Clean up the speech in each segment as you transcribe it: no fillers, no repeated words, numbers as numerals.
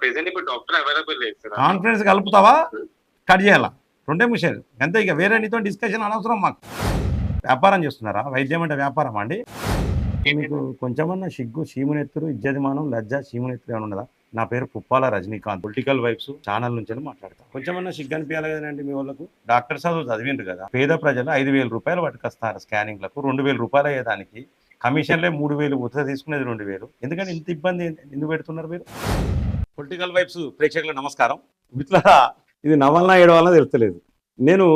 Present ఇప్పుడు doctor available లేదు sir. Conference కలుపుతావా cut చేయాలా రెండే విషయాలు అంతే. ఇక వేరే నీతో డిస్కషన్ అనవసరం. మాకు వ్యాపారం చేస్తున్నారా? వైద్యం అంటే వ్యాపారం అండి? మీకు కొంచెమన్నా సిగ్గు, చీమునెత్తురు, ఇజ్జతిమానం, లజ్జ, చీమునెత్తురు ఏమైనా ఉన్నదా? నా పేరు Puppala Rajinikanth, political vibes channel నుంచి మాట్లాడతాను. కొంచెమన్నా సిగ్గు అనిపించాలి కదండి మీ వాళ్ళకు. డాక్టర్ చదువు చదివిండ్రు కదా. పేద ప్రజలు 5,000 రూపాయలు పట్టుకొస్తారు స్కానింగ్లకు. 2,000 రూపాయలు అయ్యేదానికి కమిషన్లే 3,000, ఉత్తర తీసుకునేది 2,000. ఎందుకని ఇంత ఇబ్బంది ఎందుకు పెడుతున్నారు మీరు? పొలిటికల్ వైబ్స్ ప్రేక్షకులకు నమస్కారం. మిత్రులారా, ఇది నవలనా ఏడవాలన్నా తెలుస్తలేదు. నేను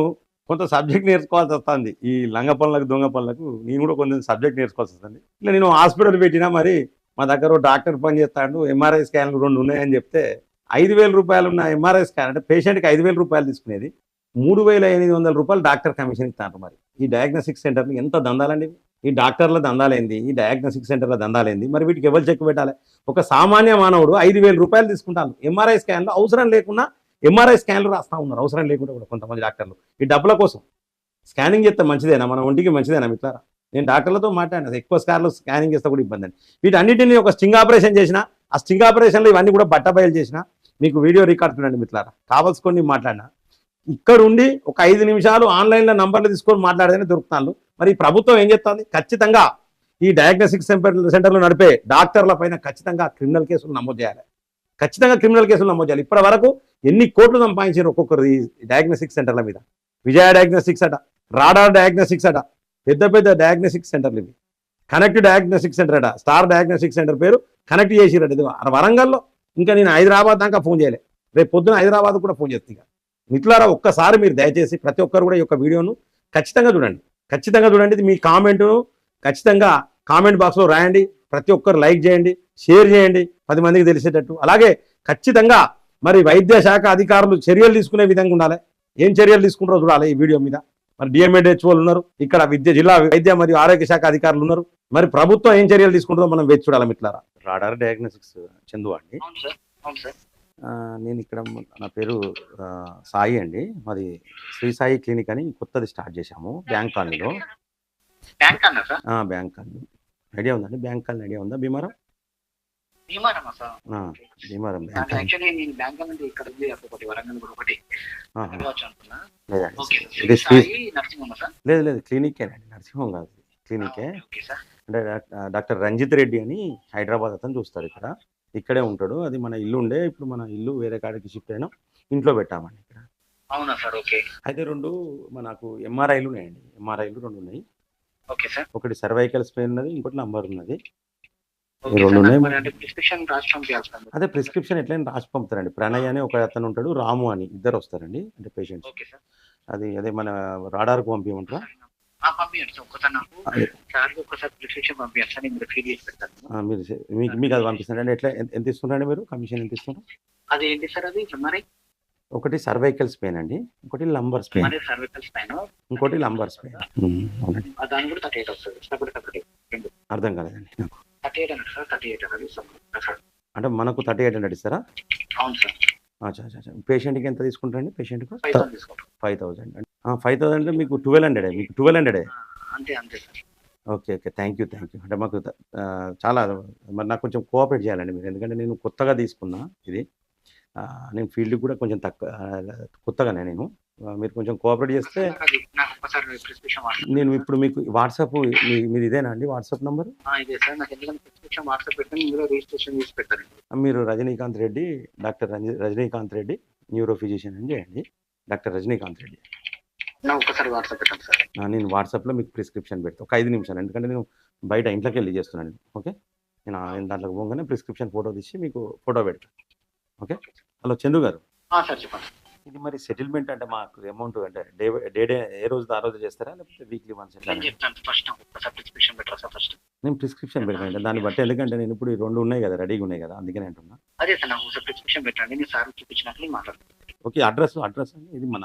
కొంత సబ్జెక్ట్ నేర్చుకోవాల్సి వస్తుంది. ఈ లంగ పనులకు, దొంగ పనులకు నేను కూడా కొంచెం సబ్జెక్ట్ నేర్చుకోవాల్సి వస్తుంది. ఇట్లా నేను హాస్పిటల్ పెట్టినా, మరి మా దగ్గర డాక్టర్ పని చేస్తాడు, ఎంఆర్ఐ స్కాన్లు 2 ఉన్నాయని చెప్తే 5,000 రూపాయలు ఉన్న ఎంఆర్ఐ స్కాన్ అంటే పేషెంట్కి 5,000 రూపాయలు తీసుకునేది 3,800 రూపాయలు డాక్టర్ కమిషన్ ఇస్తాను. మరి ఈ డయాగ్నోస్టిక్ సెంటర్లు ఎంత దందాలండి? ఈ డాక్టర్ల దందాలేంది? ఈ డయాగ్నోస్టిక్ సెంటర్ల దందాలేంది? మరి వీటికి ఎవరు చెక్ పెట్టాలి? ఒక సామాన్య మానవుడు 5,000 రూపాయలు తీసుకుంటాను ఎంఆర్ఐ స్కాన్లు. అవసరం లేకుండా ఎంఆర్ఐ స్కాన్లు రాస్తా ఉన్నారు, అవసరం లేకుండా కూడా కొంతమంది డాక్టర్లు ఈ డబ్బుల కోసం. స్కానింగ్ చేస్తే మంచిదేనా? మన ఒంటికి మంచిదేనా మిత్రులారా? నేను డాక్టర్లతో మాట్లాడినా, ఎక్కువ స్కాన్లు స్కానింగ్ చేస్తే కూడా ఇబ్బంది అండి. వీటన్నిటిని ఒక స్టింగ్ ఆపరేషన్ చేసిన, ఆ స్టింగ్ ఆపరేషన్లో ఇవన్నీ కూడా బట్టబయలు చేసిన మీకు వీడియో రికార్డ్ చూడండి మిత్రులారా. కావాల్సుకొని మాట్లాడినా ఇక్కడ ఉండి ఒక 5 నిమిషాలు ఆన్లైన్లో నంబర్లు తీసుకొని మాట్లాడితేనే దొరుకుతాను. మరి ప్రభుత్వం ఏం చెప్తుంది? ఖచ్చితంగా ఈ డయాగ్నోస్టిక్ సెంటర్లు నడిపే డాక్టర్ల పైన ఖచ్చితంగా క్రిమినల్ కేసులు నమోదు చేయాలి. ఖచ్చితంగా క్రిమినల్ కేసులు నమోదు చేయాలి. ఇప్పటి వరకు ఎన్ని కోట్లు సంపాదించారు ఒక్కొక్కరు ఈ డయాగ్నోస్టిక్ సెంటర్ల మీద. విజయ డయాగ్నోస్టిక్స్ అట, రాడార్ డయాగ్నోస్టిక్స్ అట, పెద్ద పెద్ద డయాగ్నోస్టిక్ సెంటర్లు ఇవి. కనెక్ట్ డయాగ్నోస్టిక్ సెంటర్ అట, స్టార్ డయాగ్నోస్టిక్ సెంటర్ పేరు కనెక్ట్ చేసిరట. ఇది వరంగల్లో. ఇంకా నేను హైదరాబాద్ దాకా ఫోన్ చేయలే, రేపు పొద్దున హైదరాబాద్ కూడా ఫోన్ చేస్తాను. మిత్రులారా, ఒక్కసారి మీరు దయచేసి ప్రతి ఒక్కరు కూడా ఈ యొక్క వీడియోను ఖచ్చితంగా చూడండి. ఖచ్చితంగా చూడండి. ఇది మీ కామెంట్ను ఖచ్చితంగా కామెంట్ బాక్స్లో రాయండి. ప్రతి ఒక్కరు లైక్ చేయండి, షేర్ చేయండి 10 మందికి తెలిసేటట్టు. అలాగే ఖచ్చితంగా మరి వైద్య శాఖ అధికారులు చర్యలు తీసుకునే విధంగా ఉండాలి. ఏం చర్యలు తీసుకుంటారో చూడాలి ఈ వీడియో మీద. మరి డిఎంఎడ్హెచ్ఓలు ఉన్నారు, ఇక్కడ జిల్లా వైద్య మరియు ఆరోగ్య శాఖ అధికారులు ఉన్నారు. మరి ప్రభుత్వం ఏం చర్యలు తీసుకుంటుందో మనం వేచి చూడాలి మిత్రులారా. రాడార్ డయాగ్నోస్టిక్స్ చందు అండి. నేను ఇక్కడ, నా పేరు సాయి అండి. మాది శ్రీ సాయి క్లినిక్ అని కొత్తది స్టార్ట్ చేశాము బ్యాంక్ కాలనీలో. బ్యాంక్ కాలనీ ఐడియా ఉందండి? బ్యాంక్ కాలనీ ఐడియా ఉందా? భీమారం భీమారం లేదు లేదు, క్లినికేనండి, నర్సింహం కాదు, క్లినికే. అంటే డాక్టర్ రంజిత్ రెడ్డి అని హైదరాబాద్ అతను చూస్తారు. ఇక్కడే ఉంటాడు. అది మన ఇల్లు ఉండే, ఇప్పుడు మన ఇల్లు వేరే కాడికి షిఫ్ట్ అయినా, ఇంట్లో పెట్టామండి ఇక్కడ. అవునా సార్? ఓకే. అయితే 2 మనకు ఎంఆర్ఐలు ఉన్నాయండి. ఎంఆర్ఐలు 2 ఉన్నాయి. Okay sir. ఒకటి సర్వైకల్ స్పెయిన్ ఉన్నది, ఇంకోటి నంబర్ ఉన్నది. Okay 2 sir. ఉన్నాయి. అంటే ప్రిస్క్రిప్షన్ రాసి పంపించాలి సార్. అదే ప్రిస్క్రిప్షన్ ఎట్లయినా రాసి పంపుతారండి. ప్రణయ్ అని ఒక అతను ఉంటాడు, రాము అని, ఇద్దరు వస్తారండి అంటే పేషెంట్స్. Okay sir. అదే మన రాడార్కు పంపించమంటారా? పంపించండి సార్. ఒకసారి నాకు ఒకసారి ప్రిస్క్రిప్షన్ పంపించాలి సార్, నేను మీరు ఫీల్ చేసి పెడతాను. మీకు అది పంపిస్తాను అండి. ఎట్లా, ఎంత ఇస్తున్నారండి మీరు? కమిషన్ ఎంత ఇస్తున్నారు? అది ఏంటి సార్? అది మరి ఒకటి సర్వైకల్ స్పెయిన్ అండి, ఇంకోటి లంబర్ స్పెయిన్. సర్వైకల్ స్పెయిన్, ఇంకోటి లంబర్ స్పెయిన్. అవునండి. దాని కూడా 38 వస్తుంది. అర్థం కాలేదండి నాకు. 38 అన్నారు సార్. 38 అన్నారు అంటే మనకు 3800 ఇస్తారా? అవును సార్. పేషెంట్కి ఎంత తీసుకుంటారండి? పేషెంట్కు 5,000 తీసుకుంటాం. 5,000 అండి. 5,000 అంటే మీకు 1,200. మీకు 1,200. అంతే సార్. Okay thank you. అంటే మాకు చాలా, మరి నాకు కొంచెం కోఆపరేట్ చేయాలండి మీరు. ఎందుకంటే నేను కొత్తగా తీసుకున్నా ఇది. నేను ఫీల్డ్ కూడా కొంచెం కొత్తగానే నేను. మీరు కొంచెం కోఆపరేట్ చేస్తే నేను ఇప్పుడు మీకు వాట్సాప్, మీరు ఇదేనా అండి వాట్సాప్ నంబర్? మీరు Rajinikanth Reddy, doctor Rajinikanth Reddy, neuro physician అని చేయండి. డాక్టర్ రజనీకాంత్ రెడ్డి. నేను వాట్సాప్లో మీకు ప్రిస్క్రిప్షన్ పెడతాను ఒక 5 నిమిషాలు. ఎందుకంటే నేను బయట ఇంట్లోకి వెళ్ళి చేస్తున్నాను. ఓకే, నేను దాంట్లోకి పోగానే ప్రిస్క్రిప్షన్ ఫోటో తీసి మీకు ఫోటో పెడతాను. ఓకే. హలో చందు గారు. చెప్పండి. ఇది మరి సెటిల్మెంట్ అంటే మాకు అమౌంట్ అంటే డే ఏ రోజు ఆ రోజు చేస్తారా, లేకపోతే వీక్లీ వన్స్? నేను ప్రిస్క్రిప్షన్ పెట్టండి దాన్ని బట్టి. ఎందుకంటే నేను ఇప్పుడు 2 ఉన్నాయి కదా, రెడీగా ఉన్నాయి కదా, అందుకనే అంటున్నా. ఓకే. అడ్రస్ ఇది మన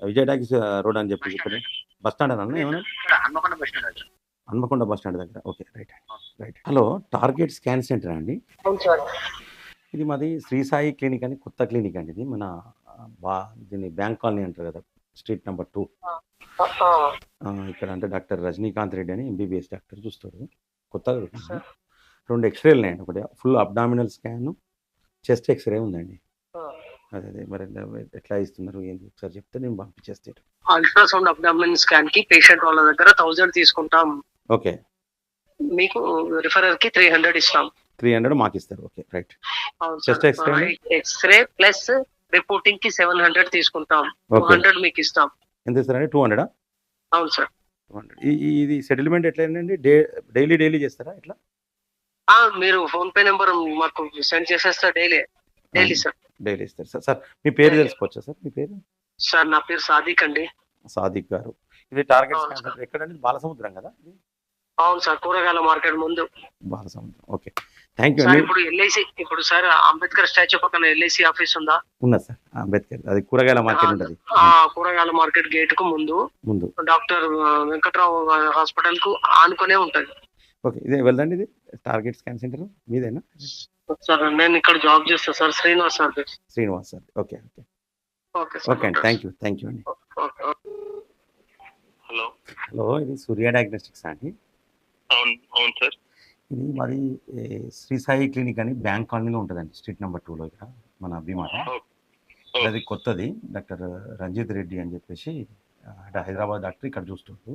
విజయ టాకీస్ రోడ్ అని చెప్పి ఇక్కడ బస్ స్టాండ్ అన్న ఏమన్నా? హన్మకొండ బస్ స్టాండ్ దగ్గర. Okay right. Hello, target scan centre అండి? ఇది మాది శ్రీ సాయి క్లినిక్ అని కొత్త క్లినిక్ అండి. ఇది మన దీన్ని బ్యాంక్ కాలనీ అంటారు కదా, స్ట్రీట్ నెంబర్ 2. ఇక్కడ అంటే డాక్టర్ రజనీకాంత్ రెడ్డి అని ఎంబీబీఎస్ డాక్టర్ చూస్తాడు. కొత్తగా 2 ఎక్స్రేలు ఉన్నాయండి. ఒకటి full abdominal scan, chest X-ray ఉందండి. అదే మరి ఎట్లా ఇస్తున్నారు ఏంటి ఒకసారి చెప్తే నేను పంపించేస్తాను. అల్ట్రాసౌండ్ అబ్డామిన్ స్కాన్ కి పేషెంట్ వాళ్ళ దగ్గర 1000 తీసుకుంటాం. ఓకే. మీకు రిఫరర్ కి 300 ఇస్తాం. 300 మాకు ఇస్తారు. Okay right. అవును chest sir. X-ray x-ray plus reporting కి 700 తీసుకుంటాం. ఓకే. 200 మీకు ఇస్తాం. ఎంత ఇస్తారండి? 200. అవును సార్. 200. ఇది సెటిల్మెంట్ ఎట్లా అండి? డైలీ చేస్తారా ఎట్లా? మీరు ఫోన్ పే నెంబర్ మాకు సెండ్ చేసేస్తా. Daily sir. డైలీ ఇస్తారు సార్. సార్ మీ పేరు తెలుసుకోవచ్చా సార్? మీ పేరు? సార్ నా పేరు సాదిక్ అండి. సాదిక్ గారు. ఇది టార్గెట్ అవును స్కాన్ సార్. ఎక్కడండి? బాలసముద్రం కదా ఇది? అవును సార్, కూరగాయల మార్కెట్ ముందు. Balasamudram. Okay thank you sir అండి. ఇప్పుడు ఎల్ఐసి, ఇప్పుడు సార్ అంబేద్కర్ స్టాచ్యూ పక్కన ఎల్ఐసి ఆఫీస్ ఉందా? ఉన్నది సార్. అంబేద్కర్ అది కూరగాయల మార్కెట్ ఉంటుంది. కూరగాయల మార్కెట్ గేట్ కు ముందు డాక్టర్ వెంకట్రావు హాస్పిటల్ కు ఆనుకునే ఉంటది. ఓకే. ఇదే వెళ్దండి. ఇది టార్గెట్ స్కాన్ సెంటర్ మీదేనా? సార్ నేను ఇక్కడ జాబ్ చేస్తా sir. Srinivas sir. Srinivas sir. Okay okay okay okay అండి. థ్యాంక్ యూ అండి. హలో, ఇది సూర్య డయాగ్నోస్టిక్స్ అండి. అవును సార్. ఇది మాది శ్రీ సాయి క్లినిక్ అని బ్యాంక్ కాలనీలో ఉంటుందండి, స్ట్రీట్ నెంబర్ 2లో ఇక్కడ మన భీమారం. అది కొత్తది. డాక్టర్ రంజిత్ రెడ్డి అని చెప్పేసి అంటే హైదరాబాద్ డాక్టర్ ఇక్కడ చూస్తుంటూ.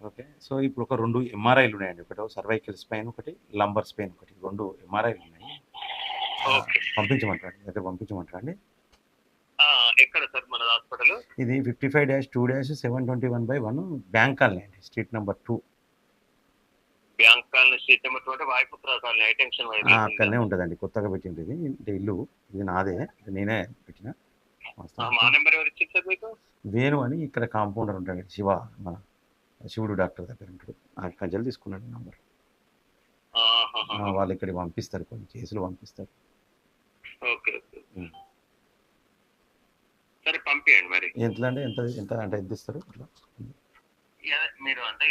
ఓకే. సో ఇప్పుడు ఒక 2 ఎంఆర్ఐలు ఉన్నాయండి. ఒకటి సర్వైకల్ స్పైన్, ఒకటి లంబర్ స్పైన్, ఒకటి 2 ఎంఆర్ఐలు ఉన్నాయి. పంపించమంటారా? దగ్గర పంపించమంటారా అండి? ఎక్కడ సార్ మన హాస్పిటల్? ఇది 55-2-721/1 బ్యాంక్ కాలనీ అండి, street number 2. Bank colony street number 2 అంటే వాయుపుత్ర కాలనీ ఐటెన్షన్ అక్కడనే ఉంటుందండి. కొత్తగా పెట్టింది ఇది. అంటే ఇల్లు ఇది నాదే, ఇది నేనే పెట్టిన. మా నెంబర్ ఎవరు ఇచ్చారు సార్ మీకు? వేణు అని ఇక్కడ కాంపౌండర్ ఉంటాడు, శివ, మన శివుడు డాక్టర్ దగ్గర ఉంటాడు. ఆ కంచెలు తీసుకున్నాడు నంబర్. వాళ్ళు ఇక్కడ పంపిస్తారు, కొన్ని కేసులు పంపిస్తారు. ఓకే సరే పంపించండి. మరి ఎట్లా అంటే ఎంత అంటే ఎంత ఇస్తారు అట్లా? మీరు అంటే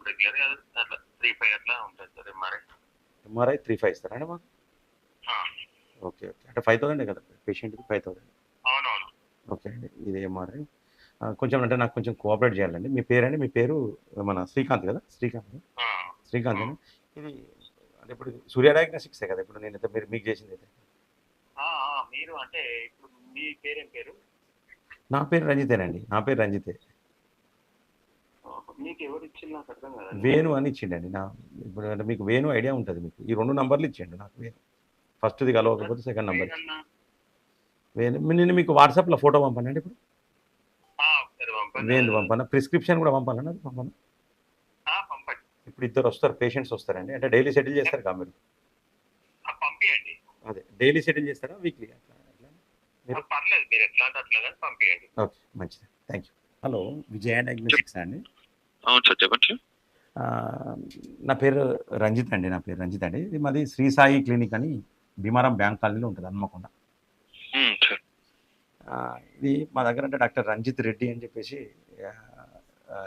రెగ్యులర్ అట్లా 3-5 అట్లా ఉంటుంది సార్. ఎంఆర్ఐ 3-5 ఇస్తారండి మాకు? ఓకే అంటే 5000 కదా పేషెంట్కి? 5000. అవునవును. ఓకే అండి. ఇది ఎంఆర్ఐ కొంచెం అంటే నాకు కొంచెం కోఆపరేట్ చేయాలండి. మీ పేరు అండి? మీ పేరు మన శ్రీకాంత్ కదా? శ్రీకాంత్ అండి. ఇది అంటే ఇప్పుడు సూర్య డయాగ్నోస్టిక్సే కదా ఇప్పుడు నేనైతే మీకు చేసింది అయితే? మీరు అంటే ఇప్పుడు మీ పేరేం పేరు? నా పేరు రంజితేనండి. నా పేరు రంజితే. మీకు ఎవరు ఇచ్చింది నాకు అర్థం కదా. వేణు అని ఇచ్చిండండి. ఇప్పుడు అంటే మీకు వేణు ఐడియా ఉంటుంది మీకు. ఈ 2 నంబర్లు ఇచ్చిండు నాకు వేణు. ఫస్ట్ది కలవకపోతే సెకండ్ నంబర్ వేణు. నేను మీకు వాట్సాప్లో ఫోటో పంపానండి ఇప్పుడు. వేణు పంపాను. ప్రిస్క్రిప్షన్ కూడా పంపాలన్నా? పంపండి. ఇప్పుడు 2 వస్తారు, పేషెంట్స్ వస్తారండి. అంటే డైలీ సెటిల్ చేస్తారు కదా మీరు? పంపించండి. అదే డైలీ సెటిల్ చేస్తారా వీక్లీ? పర్లేదు, మీరు ఎట్లా అట్లా పంపించండి. ఓకే మంచిది. Thank you. Hello, Vijaya diagnostics అండి? అవును సార్, చెప్పండి. నా పేరు రంజిత్ అండి. ఇది మాది శ్రీ సాయి క్లినిక్ అని భీమారం బ్యాంక్ కాలనీలో ఉంటుంది, హన్మకొండ. ఇది మా దగ్గర అంటే డాక్టర్ రంజిత్ రెడ్డి అని చెప్పేసి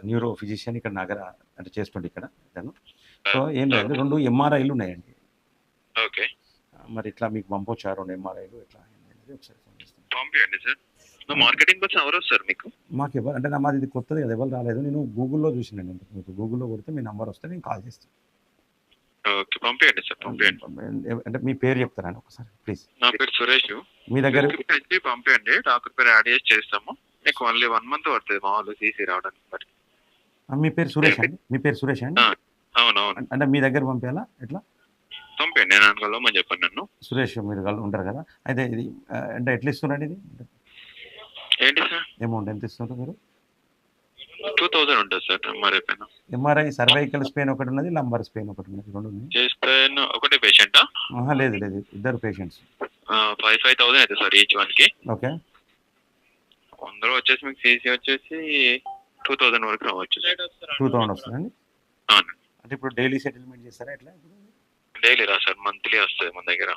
న్యూరో ఫిజిషియన్ ఇక్కడ నగర అంటే చేస్తుండే ఇక్కడ తను. సో ఏం లేదు, 2 ఎంఆర్ఐలు ఉన్నాయండి. ఓకే. మరి ఇట్లా మీకు పంపొచ్చా 2 ఎంఆర్ఐలు? ఎట్లా ఒకసారి పంపించండి సార్. మార్కెటింగ్ కోసం ఎవరు వస్తారు మీకు? మాకు ఎవరు అంటే మాది ఇది కొత్తది కదా, ఎవరు రాలేదు. నేను గూగుల్లో చూసినాను. మీకు గూగుల్లో కొడితే మీ నెంబర్ వస్తే నేను కాల్ చేస్తాను. ఓకే పంపించండి సార్. అంటే మీ పేరు చెప్తారండి ఒకసారి ప్లీజ్? నా పేరు సురేష్. మీ దగ్గర పంపించండి, డాక్టర్ పేరు యాడ్ చేసి చేస్తాము. మీకు ఓన్లీ 1 month పడుతుంది మా వాళ్ళు సీసీ రావడానికి. మరి మీ పేరు సురేష్ అండి? మీ పేరు సురేష్ అండి? అవునవును. అంటే మీ దగ్గర పంపించాలా ఎట్లా? పంపించండి, నేను అనుకోమని చెప్పండి. నన్ను సురేష్ మీరు ఉంటారు కదా? అయితే ఇది అంటే ఎట్లా ఇస్తున్నారండి ఇది? ఏంటి సార్ అమౌంట్ ఎంత ఇస్తున్నారు మీరు? 2000 ఉంటుంది సార్. ఎంఆర్ఐ సర్వైకల్ స్పెయిన్ ఒకటి ఉన్నది, లంబర్ స్పెయిన్ ఒకటి ఉన్నది, 2 ఉన్నాయి. ఒకటే పేషెంటా? లేదు 2 పేషెంట్స్. 5,000 అవుతుంది సార్ ఈచ్ వన్ కి. ఓకే. అందరూ వచ్చేసి మీకు సీసీ వచ్చేసి 2000 వరకు రావచ్చు. 2000 వస్తుందండి? అంటే ఇప్పుడు డైలీ సెటిల్మెంట్ చేస్తారా ఎట్లా? డైలీ రా సార్, మంత్లీ వస్తుంది మన దగ్గర.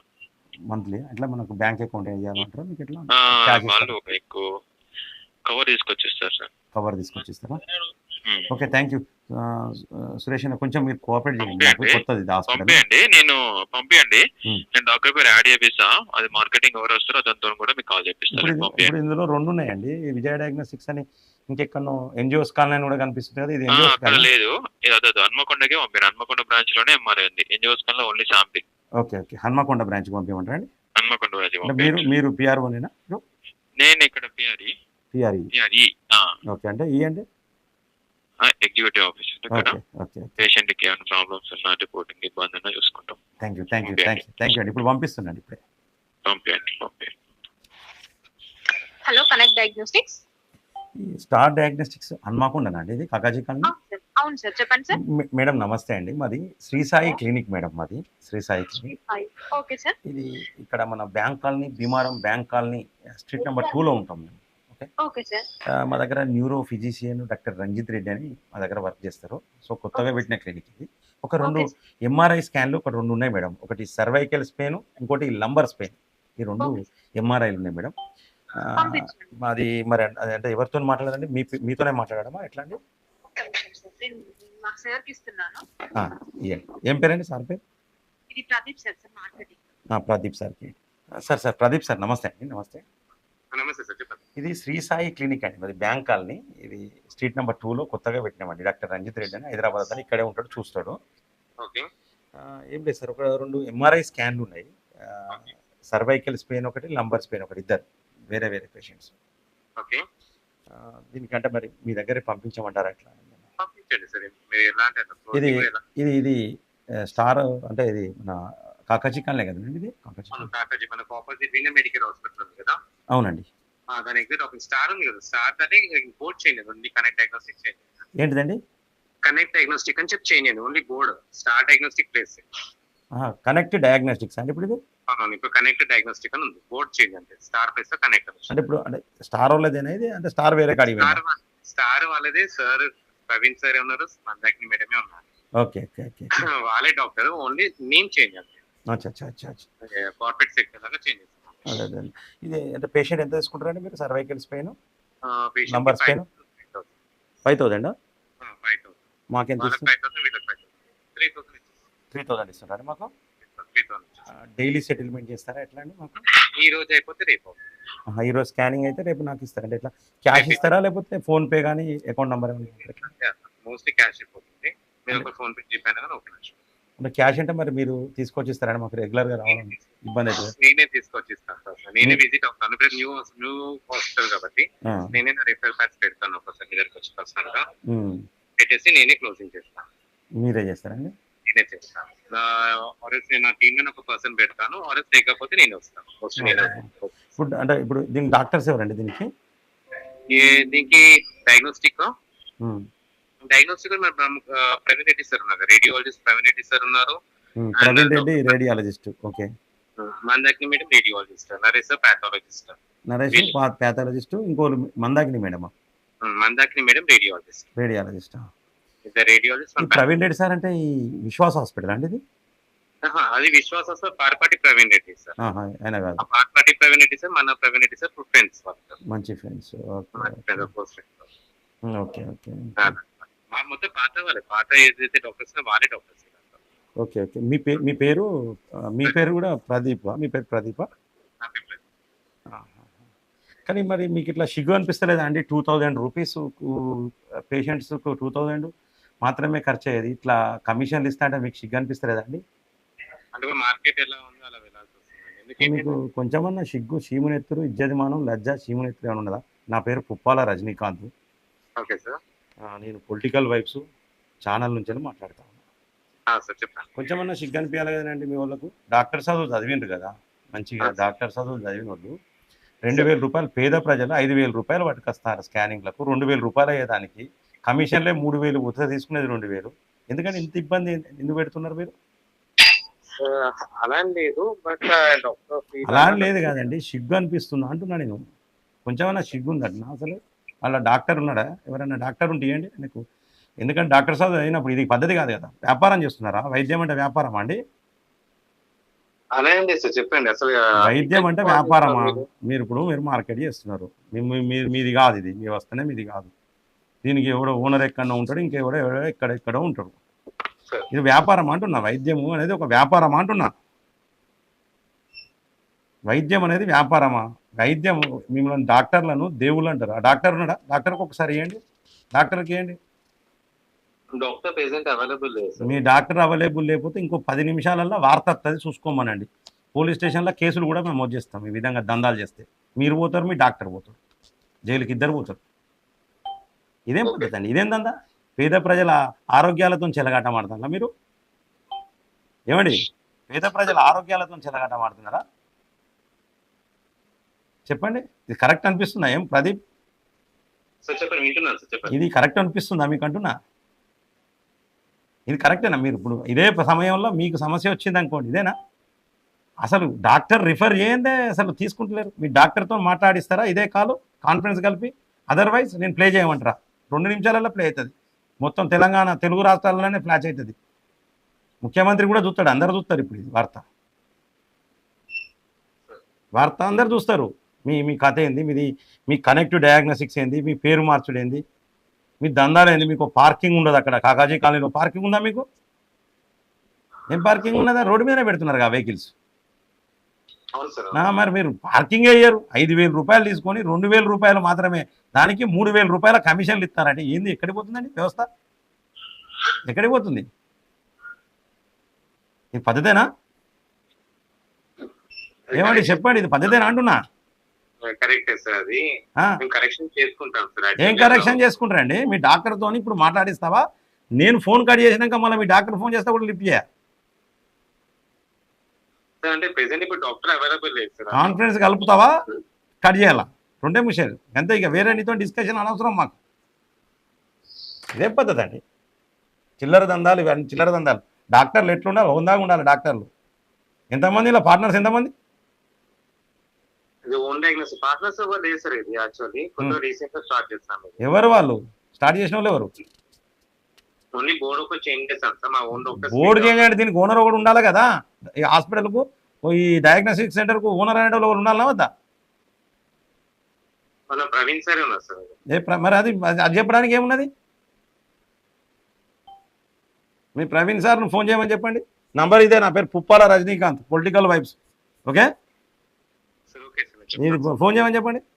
మంత్లీ అట్లా మనకు బ్యాంక్ అకౌంట్ చేయాలంటారా మీకు? ఎట్లా వాళ్ళు మీకు కవర్ తీసుకొచ్చిస్తారు సార్. కవర్ తీసుకొచ్చిస్తారా? ఓకే థ్యాంక్ యూ సురేష్ అన్న. కొంచెం మీరు కోఆపరేట్ చేయండి. పంపించండి, పంపించండి. నేను డాక్టర్ పేరు యాడ్ చేపిస్తా. అది మార్కెటింగ్ ఎవరు వస్తారో అతనితో కూడా మీకు కాల్ చేపిస్తాను. ఇప్పుడు ఇందులో 2 ఉన్నాయండి, విజయ డయాగ్నోస్టిక్స్ అని. ఇంకెక్కడో ఎన్జిఓస్ కాలనీ కూడా కనిపిస్తుంది కదా? ఇది లేదు, ఇది అదే హన్మకొండకే పంపాను. హన్మకొండ బ్రాంచ్ లోనే ఎంఆర్ఐ ఉంది. NGOs colony only sample. Okay Hanamkonda branch పంపించమంటారా అండి? హన్మకొండ వ్యాలీ అంటే మీరు పిఆర్ఓనేనా? నేను ఇక్కడ పిఆర్ఈ ఓకే. అంటే ఈ అంటే ఎగ్జిక్యూటివ్ ఆఫీసర్ ఇక్కడ. Okay okay. పేషెంట్ కి ఏమైనా ప్రాబ్లమ్స్ ఉన్నా రిపోర్టింగ్ ఇబ్బంది ఉన్నా చూసుకుంటాం. థ్యాంక్ యూ అండి. ఇప్పుడు పంపిస్తున్నాండి ఇప్పుడే. పంపించండి. Hello, connect diagnostics. ఈ స్టార్ డయాగ్నోస్టిక్స్ హన్మకొండనా అండి ఇది, కాకాజీ కాలనీ? అవును సార్, చెప్పండి సార్. మేడం నమస్తే అండి. మాది శ్రీ సాయి క్లినిక్ మేడం, మాది Sri Sai clinic. Okay sir. ఇది ఇక్కడ మన bank colony, Bhimaram bank colony street number 2లో ఉంటాం మేము. Okay sir. మా దగ్గర neuro physician doctor Ranjith Reddy అని మా దగ్గర వర్క్ చేస్తారు. సో కొత్తగా పెట్టిన క్లినిక్ ఇది. ఒక 2 ఎంఆర్ఐ స్కాన్లు ఒక 2 ఉన్నాయి మేడం. ఒకటి సర్వైకల్ స్పెయిన్, ఇంకోటి లంబర్ స్పెయిన్. ఈ 2 ఎంఆర్ఐలు ఉన్నాయి మేడం. మాది మరి అంటే ఎవరితో మాట్లాడాలండి? మీతోనే మాట్లాడమా ఎట్లా అండి? ఏం పేరండి సార్ పేరు? ప్రదీప్ సార్కి. సార్ ప్రదీప్ సార్ నమస్తే అండి. నమస్తే సార్, చెప్పండి. ఇది శ్రీ సాయి క్లినిక్ అండి, మరి బ్యాంక్ కాలనీ. ఇది స్ట్రీట్ నెంబర్ 2లో కొత్తగా పెట్టినామండి. డాక్టర్ రంజిత్ రెడ్డి అని హైదరాబాద్ అని ఇక్కడే ఉంటాడు, చూస్తాడు. ఏం లేదు సార్, ఒక 2 ఎంఆర్ఐ స్కాన్లు ఉన్నాయి. సర్వైకల్ స్పెయిన్ ఒకటి, లంబర్ స్పెయిన్ ఒకటి, ఇద్దరు వేరే పేషెంట్స్. దీనికంటే మరి మీ దగ్గరే పంపించమంటారా ఎట్లా? ఇది ఇది ఇది స్టార్ అంటే ఇది మన కాకాజీ కాలనీ కదండి? ఇది కాకాజీ మనకు ఆపోజిట్ వినయ మెడికల్ హాస్పిటల్ ఉంది కదా? అవునండి. దాని ఎగ్జిట్ ఒక స్టార్ ఉంది కదా, స్టార్ దాన్ని బోర్డ్ చేయండి, ఓన్లీ కనెక్ట్ డయాగ్నోస్టిక్ చేయండి. ఏంటిదండి? కనెక్ట్ డయాగ్నోస్టిక్ అని చెప్పి చేయండి, only board star diagnostic place. Connect diagnostics అండి ఇప్పుడు ఇది? అవును, ఇప్పుడు కనెక్ట్ డయాగ్నోస్టిక్ అని ఉంది, బోర్డ్ చేంజ్ అంటే స్టార్ ప్లేస్ లో కనెక్ట్. అంటే ఇప్పుడు అంటే స్టార్ వాళ్ళదేనా ఇది? అంటే స్టార్ వేరే కాడి? స్టార్ వాళ్ళదే సార్, ప్రవీణ్ సార్ ఉన్నారు, మందాకిని మేడమే ఉన్నారు. Okay okay okay. వాళ్ళే డాక్టర్, ఓన్లీ నేమ్ చేంజ్ అంతే. కార్పొరేట్ సెక్టర్ లాగా చేంజ్ చేస్తాం. అదే ఇది అంటే పేషెంట్ ఎంత తీసుకుంటారండి మీరు? Cervical Spain, number Spain 5,000? మాకెంత 3,000 ఇస్తున్నారా మాకు? డైలీ సెటిల్మెంట్ చేస్తారా ఎట్లా అండి? మాకు ఈ రోజు అయిపోతే రేపు. ఈ రోజు స్కానింగ్ అయితే రేపు నాకు ఇస్తారంటే ఎట్లా? క్యాష్ ఇస్తారా లేకపోతే ఫోన్ పే కానీ అకౌంట్ నెంబర్? మోస్ట్లీ క్యాష్ అయిపోతుంది. ఫోన్ పే జీపే అంటే క్యాష్ అంటే మరి మీరు తీసుకొచ్చి ఇస్తారండి? మాకు రెగ్యులర్ గా రావాలని ఇబ్బంది అయితే నేనే తీసుకొచ్చి ఇస్తాను సార్. నేనే విజిట్ అవుతాను. ఇప్పుడు న్యూ హాస్పిటల్ కాబట్టి నేనే నా రిఫర్ ప్యాక్స్ పెడతాను. ఒకసారి మీ దగ్గరికి వచ్చి పర్సనల్ గా పెట్టేసి నేనే క్లోజింగ్ చేస్తాను. మీరే చేస్తారండి? నేనే చేస్తాను. ఆర్ఎస్ నేను నా టీమ్ లో ఒక పర్సన్ పెడతాను. ఆర్ఎస్ లేకపోతే నేను వస్తాను. ఇప్పుడు అంటే ఇప్పుడు దీనికి డాక్టర్స్ ఎవరండి దీనికి? దీనికి డయాగ్నోస్టిక్ ప్రవీణ్ రెడ్డి సార్ ఉన్నారు, రేడియాలజిస్ట్ ప్రవీణ్ రెడ్డి సార్ ఉన్నారు. Praveen Reddy radiologist. Okay. Mandakini madam radiologist, Naresh pathologist. Naresh pathologist. ఇంకో Mandakini madam? Mandakini madam radiologist. Radiologist. Praveen Reddy sir అంటే ఈ విశ్వాస్ హాస్పిటల్ అండి ఇది? అది విశ్వాస సార్, పార్పాటి ప్రవీణ్ రెడ్డి సార్. ఆయన కాదు, పార్పాటి ప్రవీణ్ రెడ్డి సార్, మన ప్రవీణ్ రెడ్డి సార్ ఫ్రెండ్స్, మంచి ఫ్రెండ్స్. Okay okay. మొత్తం పాత ఏదైతే డాక్టర్స్ వాళ్ళే డాక్టర్స్. Okay okay. మీ పేరు కూడా ప్రదీప్? మీ పేరు ప్రదీప? కానీ మరి మీకు ఇట్లా సిగ్గు అనిపిస్తలేదా అండి? 2,000 రూపీస్ పేషెంట్స్కు 2,000 మాత్రమే ఖర్చు అయ్యేది, ఇట్లా కమిషన్లు ఇస్తా అంటే మీకు సిగ్గు అనిపిస్తలేదా అండి? అంటే మార్కెట్ ఎలా ఉంది అలా వెళ్ళాల్సి వస్తుంది. మీకు కొంచెమన్నా సిగ్గు, చీమునెత్తురు, ఇజ్జతిమానం, లజ్జ, చీమునెత్తురు ఏమైనా ఉన్నదా? నా పేరు పుప్పాల రజనీకాంత్. Okay sir. నేను పొలిటికల్ వైబ్స్ ఛానల్ నుంచి మాట్లాడతాను. చెప్పండి. కొంచెమన్నా సిగ్గు అనిపించాలి కదండి మీ వాళ్ళకు? డాక్టర్ చదువు చదివిండ్రు కదా మంచిగా, డాక్టర్ చదువు చదివిన వాళ్ళు 2,000 రూపాయలు, పేద ప్రజలు 5,000 రూపాయలు పట్టుకొస్తారు స్కానింగ్లకు. 2,000 రూపాయలు అయ్యేదానికి కమిషన్లే 3,000, ఉత్తర తీసుకునేది 2,000. ఎందుకంటే ఇంత ఇబ్బంది ఎందుకు పెడుతున్నారు మీరు? అలా లేదు, బట్ అలా లేదు కాదండి, సిగ్గు అనిపిస్తుందా అంటున్నా నేను. కొంచెమన్నా సిగ్గు ఉందండి అసలు? వాళ్ళ డాక్టర్ ఉన్నాడా? ఎవరైనా డాక్టర్ ఉంటే ఇవ్వండి నాకు. ఎందుకంటే డాక్టర్ చదువు అయినప్పుడు ఇది పద్ధతి కాదు కదా. వ్యాపారం చేస్తున్నారా? వైద్యం అంటే వ్యాపారమా అండి? అలా ఏం చేస్తారు చెప్పండి. అసలు వైద్యం అంటే వ్యాపారమా? మీరు మార్కెట్ చేస్తున్నారు. మీది కాదు, ఇది మీ వస్తేనే మీది కాదు. దీనికి ఎవడో ఓనర్ ఎక్కడో ఉంటాడు, ఇంకెవడో ఎక్కడెక్కడో ఉంటాడు. ఇది వ్యాపారం అంటున్నా. వైద్యము అనేది ఒక వ్యాపారం అంటున్నా. వైద్యం అనేది వ్యాపారమా? వైద్యం మిమ్మల్ని డాక్టర్లను దేవుళ్ళు అంటారు. ఆ డాక్టర్ ఉన్నాడా? డాక్టర్కి ఒకసారి ఇవ్వండి, డాక్టర్కి ఇవ్వండి. డాక్టర్ ప్రెసెంట్ అవైలబుల్ లేదు. మీ డాక్టర్ అవైలబుల్ లేకపోతే ఇంకో 10 నిమిషాలలో వార్త వస్తుంది, చూసుకోమనండి. పోలీస్ స్టేషన్లో కేసులు కూడా మేము చేస్తాం ఈ విధంగా దందాలు చేస్తే. మీరు పోతారు, మీ డాక్టర్ పోతారు, జైలుకి ఇద్దరు పోతారు. ఇదేం పద్ధతి అండి? ఇదేం దందా? పేద ప్రజల ఆరోగ్యాలతో చెలగాటమాడుతున్నారా మీరు? ఏమండి, పేద ప్రజల ఆరోగ్యాలతో చెలగాటమాడుతున్నారా? చెప్పండి, ఇది కరెక్ట్ అనిపిస్తుందా ఏం ప్రదీప్? ఇది కరెక్ట్ అనిపిస్తుందా మీకు అంటున్నా? ఇది కరెక్టేనా? మీరు ఇప్పుడు ఇదే సమయంలో మీకు సమస్య వచ్చింది అనుకోండి, ఇదేనా? అసలు డాక్టర్ రిఫర్ చేయందే అసలు తీసుకుంటలేరు. మీ డాక్టర్తో మాట్లాడిస్తారా ఇదే కాలు కాన్ఫరెన్స్ కలిపి? అదర్వైజ్ నేను ప్లే చేయమంటారా? 2 నిమిషాలలో ప్లే అవుతుంది. మొత్తం తెలంగాణ తెలుగు రాష్ట్రాలలోనే ఫ్లాష్ అవుతుంది. ముఖ్యమంత్రి కూడా చూస్తాడు, అందరు చూస్తారు. ఇప్పుడు ఇది వార్త అందరు చూస్తారు. మీ కథ ఏంది, మీ కనెక్టివ్ డయాగ్నోస్టిక్స్ ఏంది, మీ పేరు మార్చుడు ఏంది, మీ దందాలు ఏంది? మీకు పార్కింగ్ ఉండదు అక్కడ కాకాజీ కాలనీలో. పార్కింగ్ ఉందా మీకు? ఏం పార్కింగ్ ఉన్నదా? రోడ్డు మీదనే పెడుతున్నారు ఆ వెహికల్స్. మరి మీరు పార్కింగ్ అయ్యారు, 5,000 రూపాయలు తీసుకొని 2,000 రూపాయలు మాత్రమే దానికి 3,000 రూపాయల కమిషన్లు ఇస్తారంటే ఏంది? ఎక్కడికి పోతుందండి వ్యవస్థ? ఎక్కడికి పోతుంది? ఇది పద్ధతేనా? ఏమండి చెప్పండి, ఇది పద్ధతేనా అంటున్నా? ఏం కరెక్షన్ చేసుకుంటారండి? మీ డాక్టర్తో ఇప్పుడు మాట్లాడిస్తావా? నేను ఫోన్ కట్ చేసినాక మళ్ళీ మీ డాక్టర్ ఫోన్ చేస్తా కూడా లిఫ్ట్ చేయ. కాన్ఫరెన్స్ కలుపుతావా, కట్ చేయాలా? 2 నిమిషాలు అంతే. ఇక వేరే నీతో డిస్కషన్ అనవసరం మాకు. ఇదేం పద్ధతి అండి? చిల్లర దందాలు ఇవన్నీ, చిల్లర దందాలు. డాక్టర్లు ఎట్లుండాలి? హోందాగా ఉండాలి డాక్టర్లు. ఎంతమంది ఇలా పార్ట్నర్స్? ఎంతమంది? ఎవరు వాళ్ళు? స్టార్ట్ చేసిన వాళ్ళు ఎవరు? బోర్డు చేంజ్ అంటే దీనికి ఓనర్ ఒకటి ఉండాలి కదా. ఈ హాస్పిటల్కు, ఈ డయాగ్నోస్టిక్ సెంటర్కు ఓనర్ అనే వాళ్ళు ఉండాలా వద్దా? మరి అది చెప్పడానికి ఏమున్నది? మీ ప్రవీణ్ సార్ను ఫోన్ చేయమని చెప్పండి. నంబర్ ఇదే, నా పేరు Puppala Rajinikanth, political vibes. Okay, మీరు ఫోన్ చేయమని చెప్పండి.